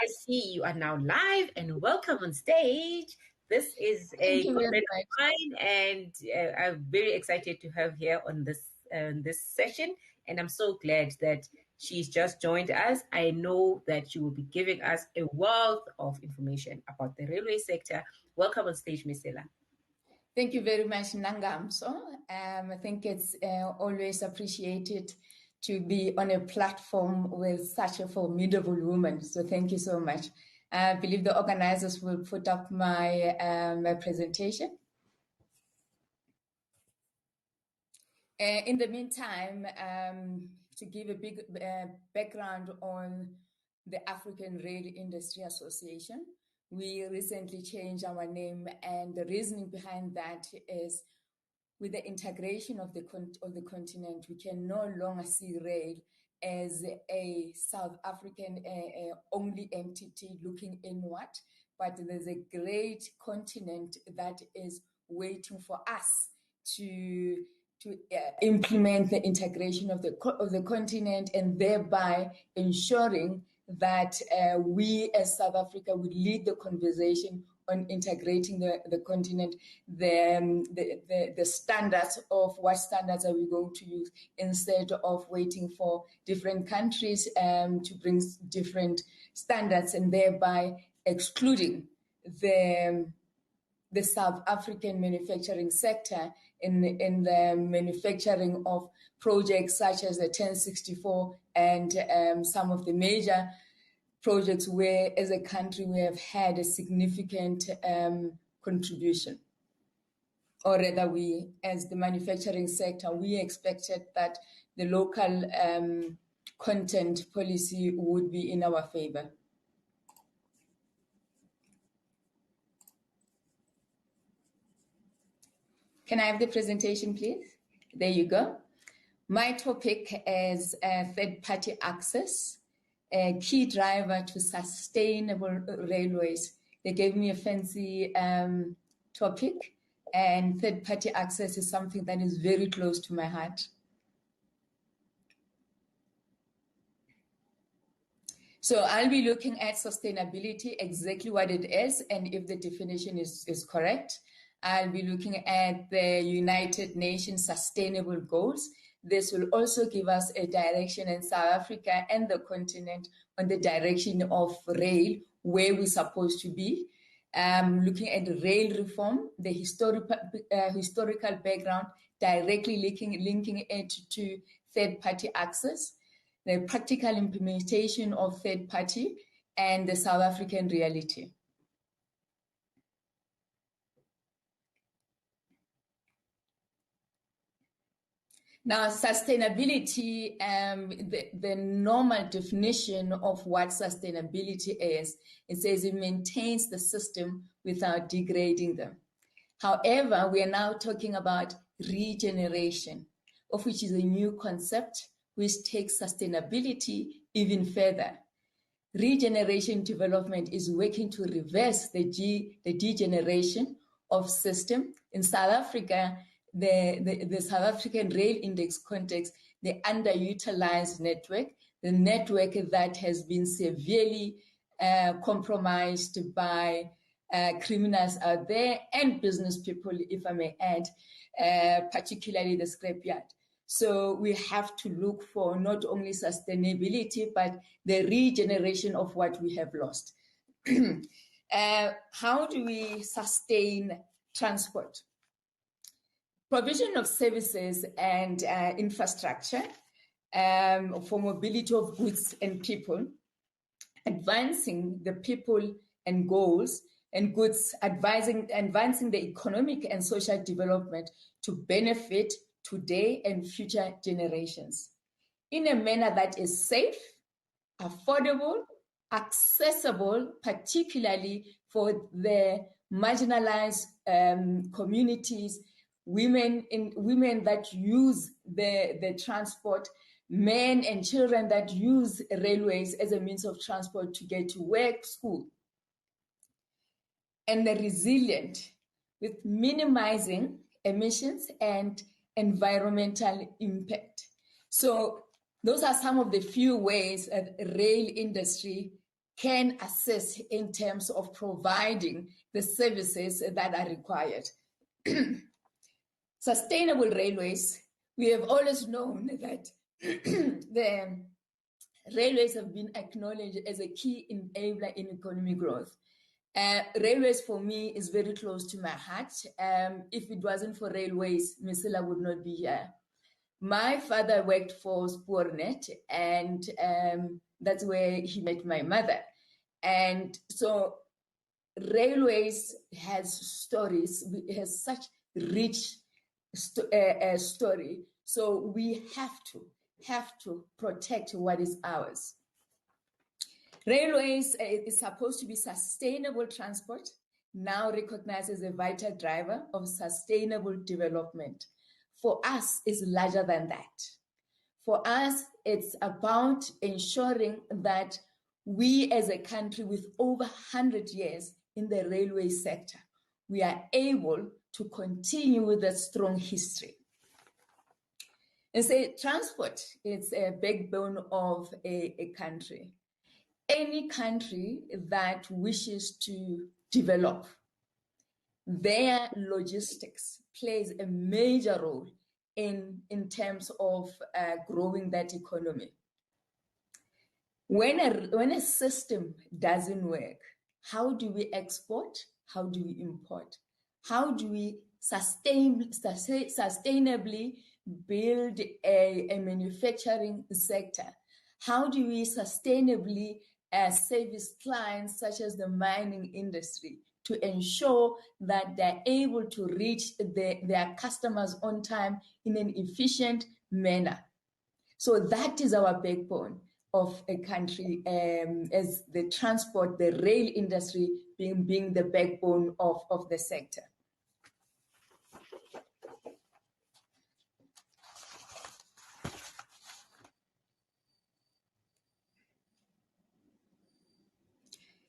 I see you are now live and welcome on stage. This is Thank a you good very friend much. of mine, and I'm very excited to have here on this session. And I'm so glad that she's just joined us. I know that she will be giving us a wealth of information about the railway sector. Welcome on stage, Mesela. Thank you very much, Nangamso. I think it's always appreciated to be on a platform with such a formidable woman. So thank you so much. I believe the organizers will put up my presentation. In the meantime, to give a big background on the African Rail Industry Association, we recently changed our name, and the reasoning behind that is with the integration of the continent, we can no longer see rail as a South African only entity looking inward, but there's a great continent that is waiting for us to implement the integration of the continent, and thereby ensuring that we as South Africa will lead the conversation on integrating the continent, the standards of what standards are we going to use, instead of waiting for different countries to bring different standards, and thereby excluding the South African manufacturing sector in the manufacturing of projects such as the 1064 and some of the major projects where, as a country, we have had a significant contribution. Or rather, we, as the manufacturing sector, we expected that the local content policy would be in our favor. Can I have the presentation, please? There you go. My topic is third-party access, a key driver to sustainable railways. They gave me a fancy topic, and third-party access is something that is very close to my heart. So I'll be looking at sustainability, exactly what it is, and if the definition is correct. I'll be looking at the United Nations Sustainable Goals. This will also give us a direction in South Africa and the continent on the direction of rail, where we're supposed to be. Looking at the rail reform, the historical background, directly linking it to third-party access, the practical implementation of third-party, and the South African reality. Now, sustainability, the normal definition of what sustainability is, it says it maintains the system without degrading them. However, we are now talking about regeneration, of which is a new concept which takes sustainability even further. Regeneration development is working to reverse the degeneration of system. In South Africa, the South African Rail Index context, the underutilized network, the network that has been severely compromised by criminals out there and business people, if I may add, particularly the scrapyard. So we have to look for not only sustainability, but the regeneration of what we have lost. How do we sustain transport? Provision of services and infrastructure for mobility of goods and people, advancing the people and goals and goods, advancing the economic and social development to benefit today and future generations in a manner that is safe, affordable, accessible, particularly for the marginalized communities, women that use the transport, men and children that use railways as a means of transport to get to work, school, and the resilient with minimizing emissions and environmental impact. So those are some of the few ways that rail industry can assist in terms of providing the services that are required. Sustainable railways, we have always known that the railways have been acknowledged as a key enabler in economic growth. Railways for me is very close to my heart. If it wasn't for railways, Mesela would not be here. My father worked for Spoornet, and that's where he met my mother. And so railways has stories, has such rich story. So we have to protect what is ours. Railways is supposed to be sustainable transport, now recognized as a vital driver of sustainable development. For us, it's larger than that. For us, it's about ensuring that we as a country with over 100 years in the railway sector, we are able to continue with a strong history. And say transport is a backbone of a country. Any country that wishes to develop, their logistics plays a major role in terms of growing that economy. When a system doesn't work, how do we export? How do we import? How do we sustainably build a manufacturing sector? How do we sustainably service clients such as the mining industry to ensure that they're able to reach their customers on time in an efficient manner? So that is our backbone of a country, as the transport, the rail industry being the backbone of the sector.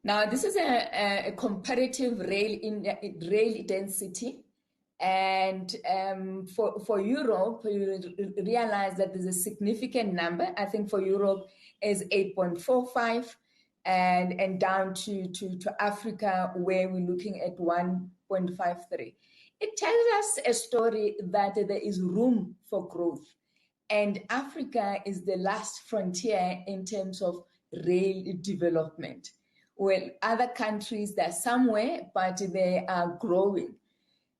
Now, this is a comparative rail density. And for Europe, you realize that there's a significant number. I think for Europe is 8.45, and down to Africa, where we're looking at 1.53. It tells us a story that there is room for growth. And Africa is the last frontier in terms of rail development. Well, other countries, they're somewhere, but they are growing.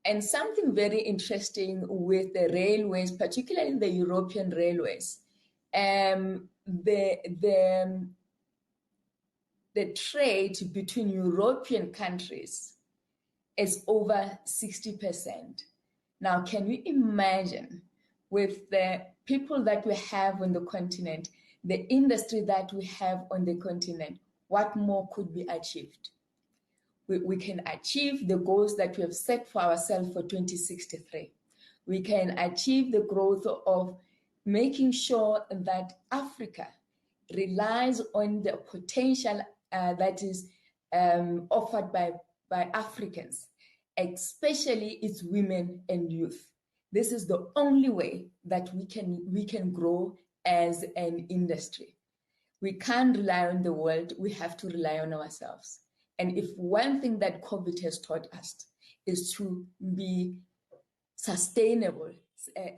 And something very interesting with the railways, particularly the European railways, the trade between European countries is over 60%. Now, can you imagine, with the people that we have on the continent, the industry that we have on the continent, what more could be achieved? We can achieve the goals that we have set for ourselves for 2063. We can achieve the growth of making sure that Africa relies on the potential that is offered by Africans, especially its women and youth. This is the only way that we can grow as an industry. We can't rely on the world, we have to rely on ourselves. And if one thing that COVID has taught us is to be sustainable,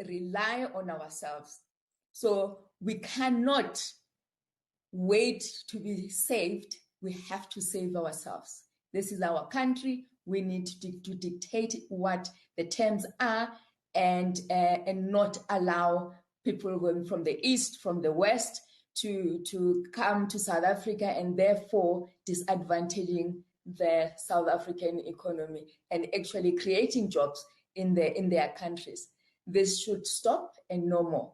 rely on ourselves. So we cannot wait to be saved. We have to save ourselves. This is our country. We need to dictate what the terms are, and not allow people going from the east, from the west, to come to South Africa, and therefore disadvantaging the South African economy and actually creating jobs in their countries. This should stop and no more.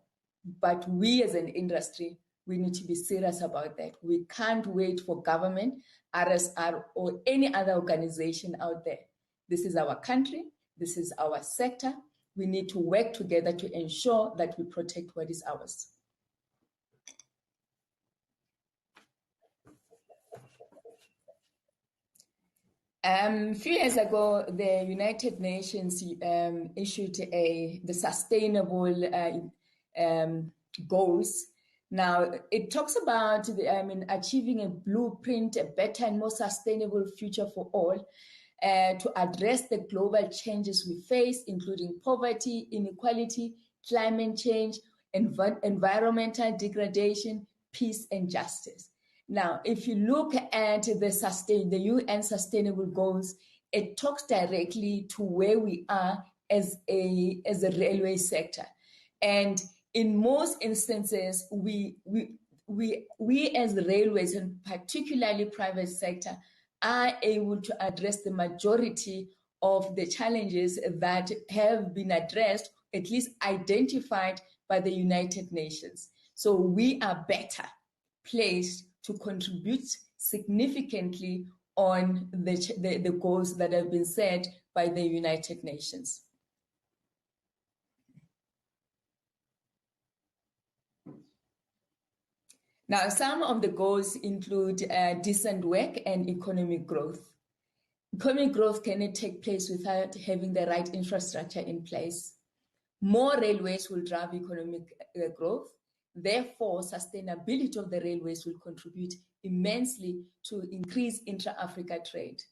But we as an industry, we need to be serious about that. We can't wait for government, RSR, or any other organization out there. This is our country. This is our sector. We need to work together to ensure that we protect what is ours. A few years ago, the United Nations issued the sustainable goals Now, it talks about achieving a blueprint, a better and more sustainable future for all, to address the global changes we face, including poverty, inequality, climate change, environmental degradation, peace, and justice. Now, if you look at the UN Sustainable Goals, it talks directly to where we are as a railway sector, and in most instances, we as the railways, and particularly private sector, are able to address the majority of the challenges that have been addressed, at least identified by the United Nations. So we are better placed to contribute significantly on the goals that have been set by the United Nations. Now, some of the goals include decent work and economic growth. Economic growth cannot take place without having the right infrastructure in place. More railways will drive economic growth. Therefore, sustainability of the railways will contribute immensely to increase intra-Africa trade.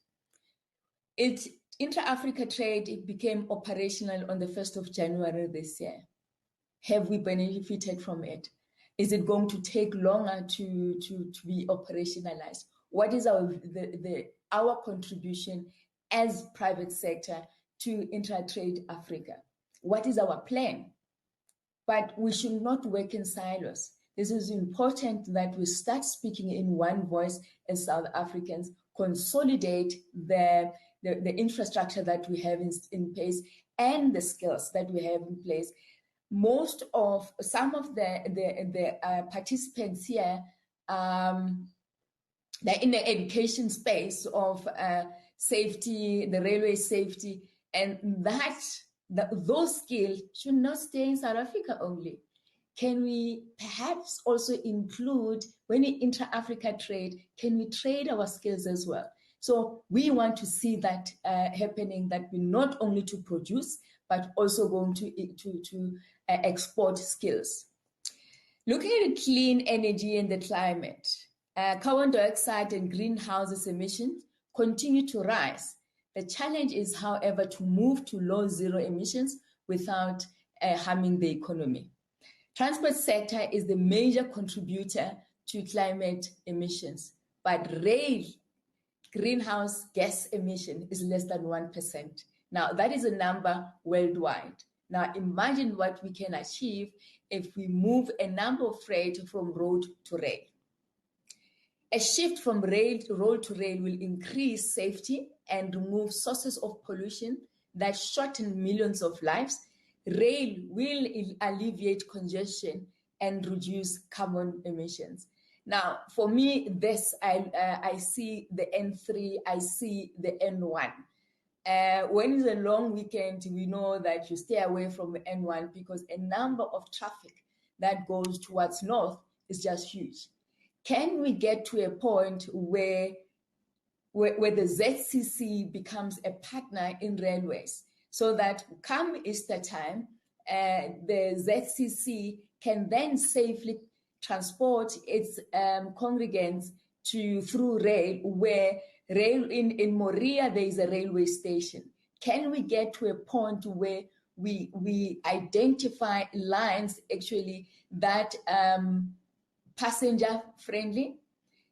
Intra-Africa trade became operational on the 1st of January this year. Have we benefited from it? Is it going to take longer to be operationalized? What is our contribution as private sector to Intra-Trade Africa? What is our plan? But we should not work in silos. This is important that we start speaking in one voice as South Africans, consolidate the infrastructure that we have in place and the skills that we have in place. Some of the participants here, they're in the education space of safety, the railway safety, and those skills should not stay in South Africa only. Can we perhaps also include, when we intra-Africa trade, can we trade our skills as well? So we want to see that happening, that we not only to produce, but also going to export skills. Looking at clean energy and the climate, carbon dioxide and greenhouse emissions continue to rise. The challenge is, however, to move to low zero emissions without harming the economy. Transport sector is the major contributor to climate emissions, but rail greenhouse gas emission is less than 1%. Now, that is a number worldwide. Now, imagine what we can achieve if we move a number of freight from road to rail. A shift from road to rail will increase safety and remove sources of pollution that shorten millions of lives. Rail will alleviate congestion and reduce carbon emissions. Now, for me, I see the N3, I see the N1. When it's a long weekend, we know that you stay away from N1 because a number of traffic that goes towards north is just huge. Can we get to a point where the ZCC becomes a partner in railways, so that come Easter time, the ZCC can then safely transport its congregants through rail, where in Moria there is a railway station. Can we get to a point where we identify lines actually that passenger friendly?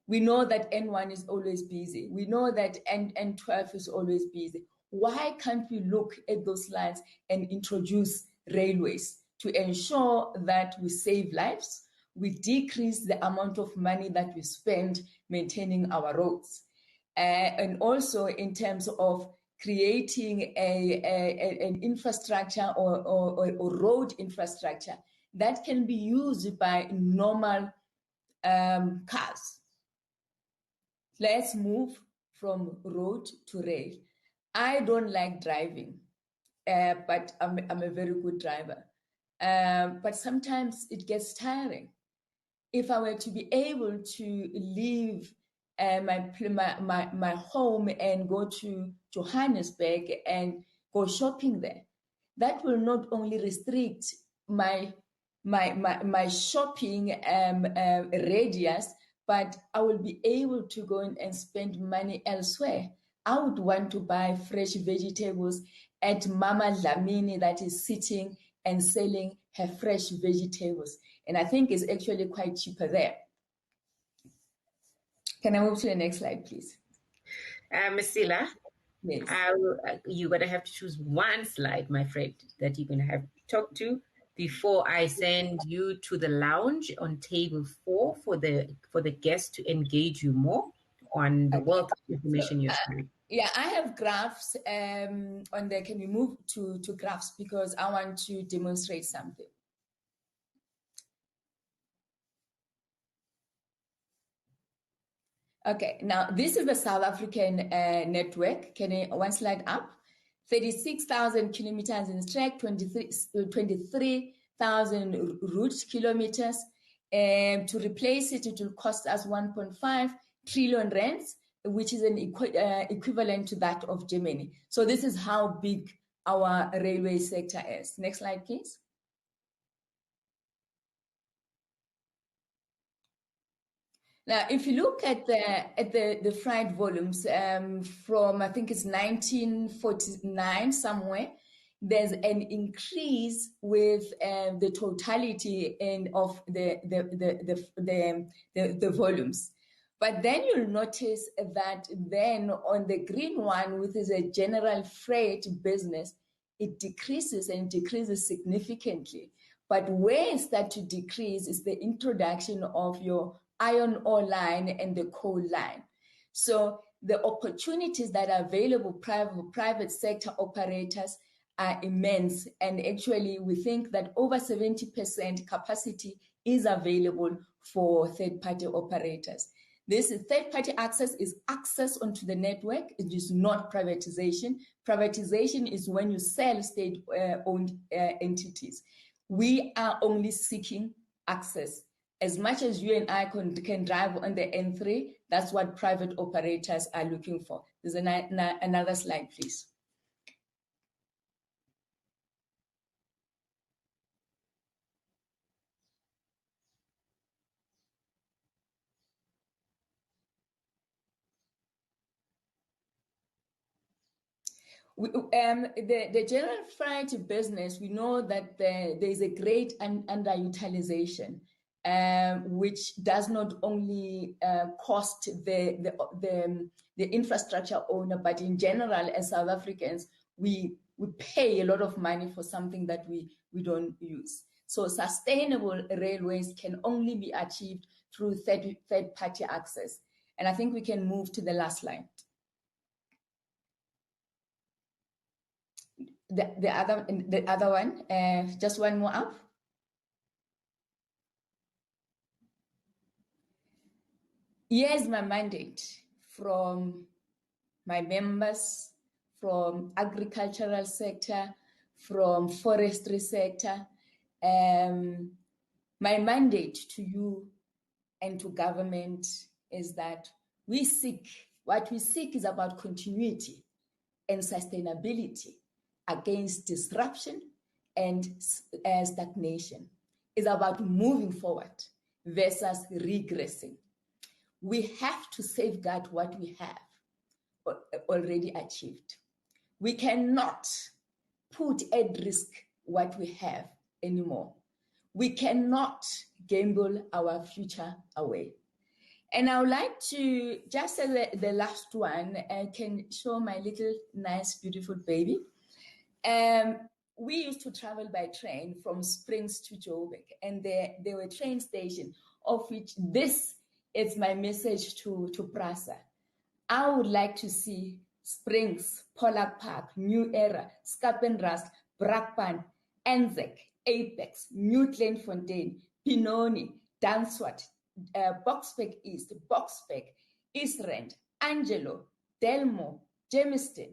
We know that N1 is always busy. We know that N12 is always busy. Why can't we look at those lines and introduce railways to ensure that we save lives, we decrease the amount of money that we spend maintaining our roads, and also in terms of creating an infrastructure or road infrastructure that can be used by normal cars. Let's move from road to rail. I don't like driving, but I'm a very good driver. But sometimes it gets tiring. If I were to be able to leave my home and go to Johannesburg and go shopping there, that will not only restrict my my shopping radius, but I will be able to go in and spend money elsewhere. I would want to buy fresh vegetables at Mama Dlamini that is sitting and selling her fresh vegetables. And I think it's actually quite cheaper there. Can I move to the next slide, please? Mesela, Yes. you're going to have to choose one slide, my friend, that you're going to have to talk to before I send you to the lounge on table 4 for the guests to engage you more on the wealth of information you're sharing. Yeah, I have graphs on there. Can we move to graphs because I want to demonstrate something. Okay, now this is the South African network. Can you one slide up? 36,000 kilometers in stretch, 23,000 route kilometers. To replace it, it will cost us 1.5 trillion rands, which is an equivalent to that of Germany. So this is how big our railway sector is. Next slide, please. Now, if you look at the freight volumes from, I think it's 1949 somewhere, there's an increase with the totality of the volumes. But then you'll notice that then on the green one, which is a general freight business, it decreases and decreases significantly. But where it starts to decrease is the introduction of your iron ore line and the coal line. So the opportunities that are available private sector operators are immense. And actually, we think that over 70% capacity is available for third-party operators. This third-party access is access onto the network. It is not privatization. Privatization is when you sell state-owned entities. We are only seeking access. As much as you and I can drive on the N3, that's what private operators are looking for. There's another slide, please. The general freight business, we know that there is a great underutilization, which does not only cost the infrastructure owner, but in general, as South Africans, we pay a lot of money for something that we don't use. So sustainable railways can only be achieved through third-party access. And I think we can move to the last slide. The other one, just one more up. Here's my mandate from my members, from agricultural sector, from forestry sector. My mandate to you and to government is that what we seek is about continuity and sustainability against disruption and stagnation. It's about moving forward versus regressing. We have to safeguard what we have already achieved. We cannot put at risk what we have anymore. We cannot gamble our future away. And I would like to, just as the last one, I can show my little nice, beautiful baby. We used to travel by train from Springs to Joburg, and there were train stations, of which this is my message to PRASA. I would like to see Springs, Pollard Park, New Era, Scapenrust, Brakpan, Anzac, Apex, New Fontaine, Pinoni, Danswat, Boksburg East, Boksburg, East Rand, Angelo, Delmo, Germiston,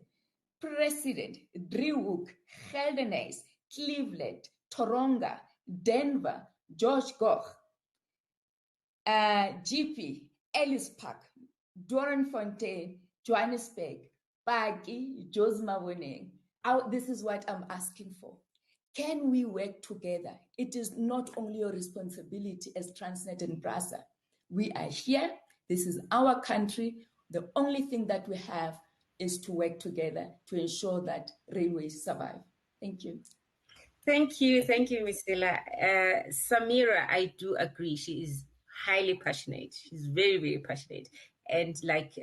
President, Driehoek, Geldenhuys, Cleveland, Toronga, Denver, George Goch, GP, Ellis Park, Doornfontein, Johannesburg, Paki, Josma Winning. This is what I'm asking for. Can we work together? It is not only your responsibility as Transnet and BRASA. We are here. This is our country. The only thing that we have is to work together to ensure that railways survive. Thank you. Thank you, Mesela. Samira, I do agree. She is highly passionate. She's very, very passionate. And like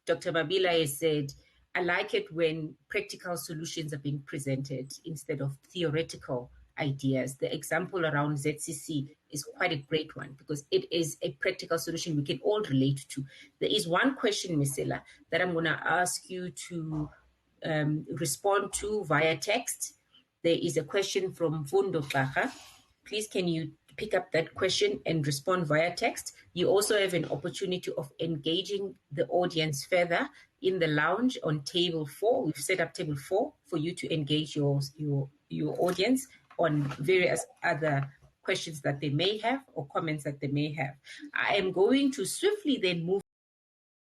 Dr. Babila has said, I like it when practical solutions are being presented instead of theoretical ideas. The example around ZCC is quite a great one because it is a practical solution we can all relate to. There is one question, Mesela, that I'm going to ask you to respond to via text. There is a question from Vundo Baha. Please, can you pick up that question and respond via text? You also have an opportunity of engaging the audience further in the lounge on table 4. We've set up table 4 for you to engage your audience on various other questions that they may have or comments that they may have. I am going to swiftly then move